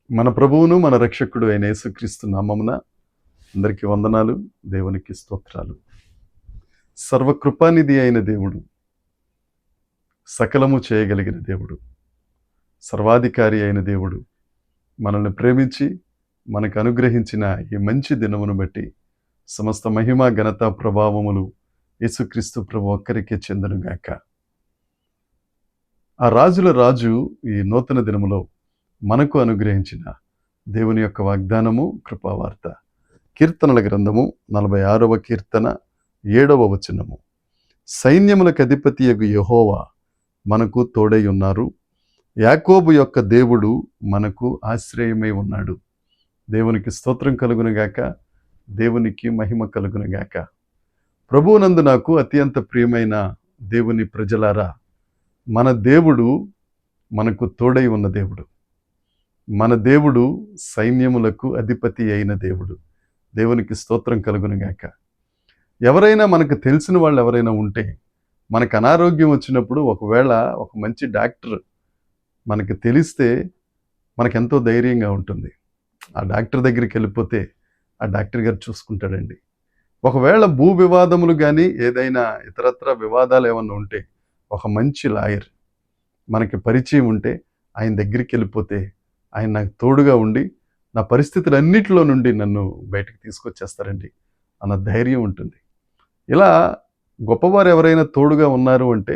మన ప్రభువును మన రక్షకుడు అయిన యేసుక్రీస్తు నామమున అందరికీ వందనాలు. దేవునికి స్తోత్రాలు. సర్వకృపానిధి అయిన దేవుడు, సకలము చేయగలిగిన దేవుడు, సర్వాధికారి అయిన దేవుడు మనల్ని ప్రేమించి మనకు అనుగ్రహించిన ఈ మంచి దినమును బట్టి సమస్త మహిమ ఘనత ప్రభావములు యేసుక్రీస్తు ప్రభు ఒక్కరికే చెందునుగాక. ఆ రాజుల రాజు ఈ నూతన దినములో మనకు అనుగ్రహించిన దేవుని యొక్క వాగ్దానము, కృపావార్త. కీర్తనల గ్రంథము 46వ కీర్తన 7వ వచనము. సైన్యములకు అధిపతియగు యెహోవా మనకు తోడై ఉన్నారు, యాకోబు యొక్క దేవుడు మనకు ఆశ్రయమై ఉన్నాడు. దేవునికి స్తోత్రం కలుగునుగాక, దేవునికి మహిమ కలుగునుగాక. ప్రభువునందు నాకు అత్యంత ప్రియమైన దేవుని ప్రజలారా, మన దేవుడు మనకు తోడై ఉన్న దేవుడు. మన దేవుడు సైన్యములకు అధిపతి అయిన దేవుడు. దేవునికి స్తోత్రం కలుగునుగాక. ఎవరైనా మనకు తెలిసిన వాళ్ళు ఎవరైనా ఉంటే, మనకు అనారోగ్యం వచ్చినప్పుడు ఒకవేళ ఒక మంచి డాక్టర్ మనకు తెలిస్తే మనకెంతో ధైర్యంగా ఉంటుంది. ఆ డాక్టర్ దగ్గరికి వెళ్ళిపోతే ఆ డాక్టర్ గారు చూసుకుంటాడండి. ఒకవేళ భూ వివాదములు కానీ ఏదైనా ఇతరత్ర వివాదాలు ఏమన్నా ఉంటే ఒక మంచి లాయర్ మనకి పరిచయం ఉంటే ఆయన దగ్గరికి వెళ్ళిపోతే ఆయన నాకు తోడుగా ఉండి నా పరిస్థితులన్నిటిలో నుండి నన్ను బయటకు తీసుకొచ్చేస్తారండి అన్న ధైర్యం ఉంటుంది. ఇలా గొప్పవారు ఎవరైనా తోడుగా ఉన్నారు అంటే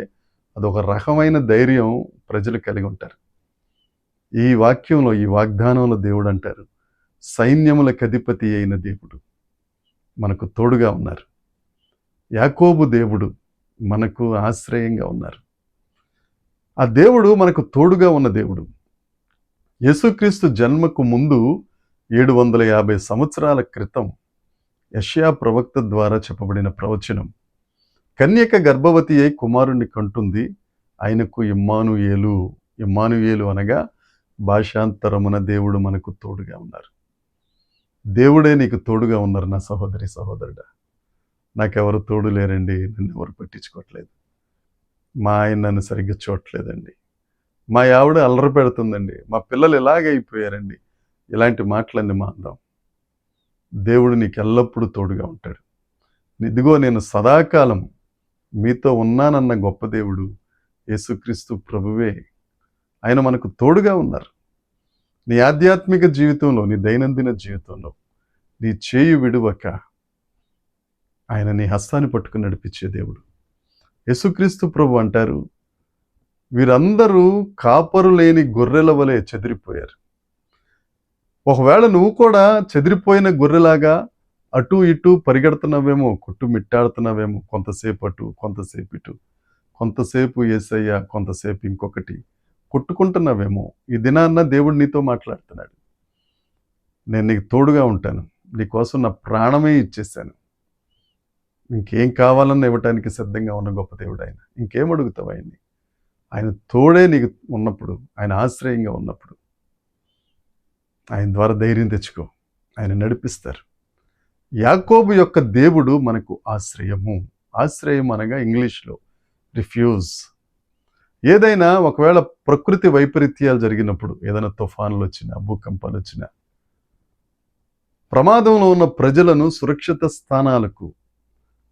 అదొక రకమైన ధైర్యం ప్రజలు కలిగి ఉంటారు. ఈ వాక్యంలో, ఈ వాగ్దానంలో దేవుడు అంటారు, సైన్యములకు అధిపతి అయిన దేవుడు మనకు తోడుగా ఉన్నారు. యాకోబు దేవుడు మనకు ఆశ్రయంగా ఉన్నారు. ఆ దేవుడు మనకు తోడుగా ఉన్న దేవుడు. యేసుక్రీస్తు జన్మకు ముందు 750 సంవత్సరాల క్రితం యెషయా ప్రవక్త ద్వారా చెప్పబడిన ప్రవచనం, కన్యక గర్భవతి అయి కుమారుణ్ణి కంటుంది, ఆయనకు ఇమ్మానుయేలు. ఇమ్మానుయేలు అనగా భాషాంతరమున దేవుడు మనకు తోడుగా ఉన్నారు. దేవుడే నీకు తోడుగా ఉన్నారు నా సహోదరి, సహోదరుడా. నాకెవరు తోడు లేరండి, నన్ను ఎవరు పట్టించుకోవట్లేదు, మా ఆయన నన్ను సరిగ్గా చూడట్లేదండి, మా ఆవిడ అల్లరి పెడుతుందండి, మా పిల్లలు ఇలాగైపోయారండి, ఇలాంటి మాటలన్నీ మాందాం. దేవుడు నీకు ఎల్లప్పుడూ తోడుగా ఉంటాడు. ఇదిగో నేను సదాకాలం మీతో ఉన్నానన్న గొప్ప దేవుడు యేసుక్రీస్తు ప్రభువే. ఆయన మనకు తోడుగా ఉన్నారు. నీ ఆధ్యాత్మిక జీవితంలో, నీ దైనందిన జీవితంలో నీ చేయి విడువక ఆయన నీ హస్తాన్ని పట్టుకుని నడిపించే దేవుడు. యేసుక్రీస్తు ప్రభు అంటారు, వీరందరూ కాపరు లేని గొర్రెల వలె చెదిరిపోయారు. ఒకవేళ నువ్వు కూడా చెదిరిపోయిన గొర్రెలాగా అటు ఇటు పరిగెడుతున్నావేమో, కొట్టుమిట్టాడుతున్నావేమో, కొంతసేపు అటు, కొంతసేపు ఇటు, కొంతసేపు యేసయ్య, కొంతసేపు ఇంకొకటి కొట్టుకుంటున్నావేమో. ఈ దినాన్న దేవుడు నీతో మాట్లాడుతున్నాడు. నేను నీకు తోడుగా ఉంటాను, నీకోసం నా ప్రాణమే ఇచ్చేసాను, ఇంకేం కావాలన్నా ఇవ్వటానికి సిద్ధంగా ఉన్న గొప్ప దేవుడు ఆయన. ఇంకేం అడుగుతావు ఆయన్ని? ఆయన తోడే నీకు ఉన్నప్పుడు, ఆయన ఆశ్రయంగా ఉన్నప్పుడు ఆయన ద్వారా ధైర్యం తెచ్చుకో, ఆయన నడిపిస్తారు. యాకోబు యొక్క దేవుడు మనకు ఆశ్రయము. ఆశ్రయం అనగా ఇంగ్లీష్లో రిఫ్యూజ్. ఏదైనా ఒకవేళ ప్రకృతి వైపరీత్యాలు జరిగినప్పుడు, ఏదైనా తుఫానులు వచ్చినా, భూకంపాలు వచ్చినా, ప్రమాదంలో ఉన్న ప్రజలను సురక్షిత స్థానాలకు,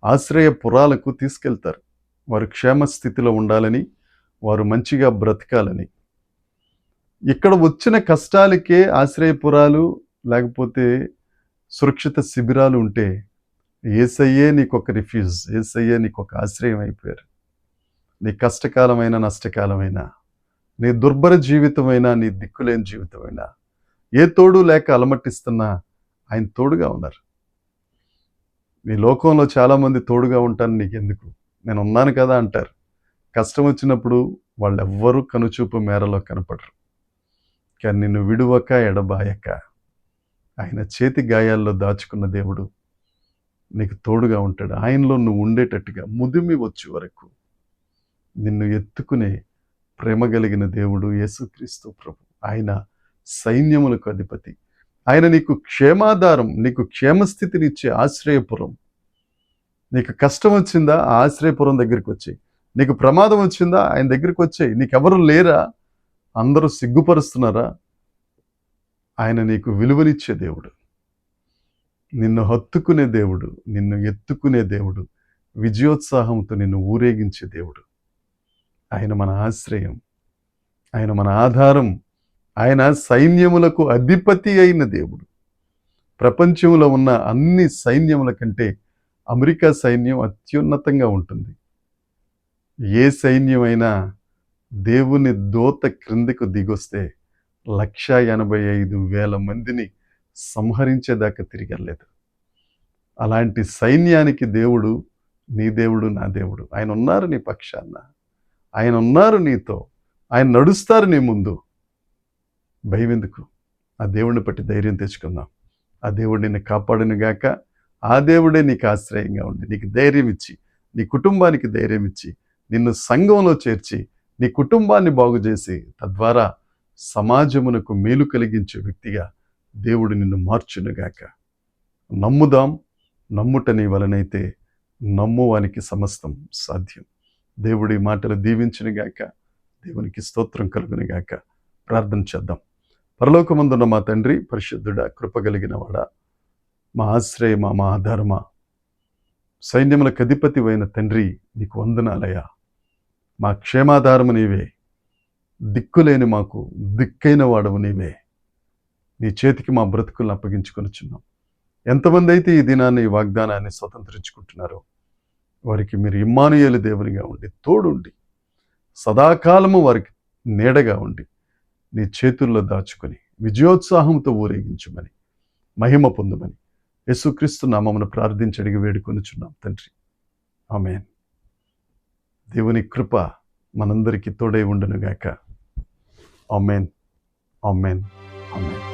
ఆశ్రయపురాలకు తీసుకెళ్తారు. వారు క్షేమ స్థితిలో ఉండాలని, వారు మంచిగా బ్రతకాలని. ఇక్కడ వచ్చిన కష్టాలకే ఆశ్రయపురాలు లేకపోతే సురక్షిత శిబిరాలు ఉంటే యేసయ్యే నీకొక రిఫ్యూజ్, యేసయ్యే నీకొక ఆశ్రయం అయిపోయారు. నీ కష్టకాలమైన, నష్టకాలమైన, నీ దుర్భర జీవితమైనా, నీ దిక్కులేని జీవితమైనా, ఏ తోడు లేక అలమటిస్తున్నా ఆయన తోడుగా ఉన్నారు. నీ లోకంలో చాలామంది తోడుగా ఉంటాను నీకెందుకు, నేను ఉన్నాను కదా అంటారు. కష్టం వచ్చినప్పుడు వాళ్ళెవ్వరూ కనుచూపు మేరలో కనపడరు. కానీ నిన్ను విడువక ఎడబాయక ఆయన చేతి గాయాల్లో దాచుకున్న దేవుడు నీకు తోడుగా ఉంటాడు. ఆయనలో నువ్వు ఉండేటట్టుగా ముదిమి వచ్చే వరకు నిన్ను ఎత్తుకునే ప్రేమ కలిగిన దేవుడు యేసుక్రీస్తు ప్రభు. ఆయన సైన్యములకు అధిపతి. ఆయన నీకు క్షేమాధారం, నీకు క్షేమస్థితినిచ్చే ఆశ్రయపురం. నీకు కష్టం వచ్చిందా, ఆ ఆశ్రయపురం దగ్గరికి వచ్చేయి. నీకు ప్రమాదం వచ్చిందా, ఆయన దగ్గరికి వచ్చేయి. నీకెవరు లేరా, అందరూ సిగ్గుపరుస్తున్నారా, ఆయన నీకు విలువనిచ్చే దేవుడు, నిన్ను హత్తుకునే దేవుడు, నిన్ను ఎత్తుకునే దేవుడు, విజయోత్సాహంతో నిన్ను ఊరేగించే దేవుడు. ఆయన మన ఆశ్రయం, ఆయన మన ఆధారం, ఆయన సైన్యములకు అధిపతి అయిన దేవుడు. ప్రపంచంలో ఉన్న అన్ని సైన్యముల కంటే అమెరికా సైన్యం అత్యున్నతంగా ఉంటుంది. ఏ సైన్యమైనా దేవుని దూత క్రిందకు దిగొస్తే 1,85,000 మందిని సంహరించేదాకా తిరిగలేదు. అలాంటి సైన్యానికి దేవుడు, నీ దేవుడు, నా దేవుడు. ఆయన ఉన్నారు నీ పక్షాన, ఆయన ఉన్నారు నీతో, ఆయన నడుస్తారు నీ ముందు. భయం ఎందుకు? ఆ దేవుడిని బట్టి ధైర్యం తెచ్చుకుందాం. ఆ దేవుడు నిన్ను కాపాడునుగాక. ఆ దేవుడే నీకు ఆశ్రయంగా ఉండి, నీకు ధైర్యం ఇచ్చి, నీ కుటుంబానికి ధైర్యం ఇచ్చి, నిన్ను సంఘంలో చేర్చి, నీ కుటుంబాన్ని బాగు చేసి, తద్వారా సమాజమునకు మేలు కలిగించే వ్యక్తిగా దేవుడు నిన్ను మార్చునుగాక. నమ్ముదాం. నమ్ముట నీ వలనైతే నమ్మువానికి సమస్తం సాధ్యం. దేవుడి మాటలు దీవించునుగాక. దేవునికి స్తోత్రం కలుగునుగాక. ప్రార్థన చేద్దాం. పరలోకమందున్న మా తండ్రి, పరిశుద్ధుడా, కృపగలిగిన వాడా, మా ఆశ్రయమా, మా ఆధారమా, సైన్యములకు అధిపతివైన తండ్రి, నీకు వందనాలయ్యా. మా క్షేమాధారము నీవే, దిక్కులేని మాకు దిక్కైన వాడవు నీవే. నీ చేతికి మా బ్రతుకులను అప్పగించుకొనిచున్నాం. ఎంతమంది అయితే ఈ దినాన్ని, ఈ వాగ్దానాన్ని స్వతంత్రించుకుంటున్నారో వారికి మీరు ఇమ్మానుయేలు దేవునిగా ఉండి, తోడుండి, సదాకాలము వారికి నీడగా ఉండి, నీ చేతుల్లో దాచుకొని విజయోత్సాహంతో ఊరేగించమని, మహిమ పొందమని యేసుక్రీస్తు నామమున ప్రార్థించి అడిగి వేడుకొనుచున్నాం తండ్రి. ఆమేన్. దేవుని కృప మనందరికీ తోడై ఉండునుగాక. ఆమేన్, ఆమేన్, ఆమేన్.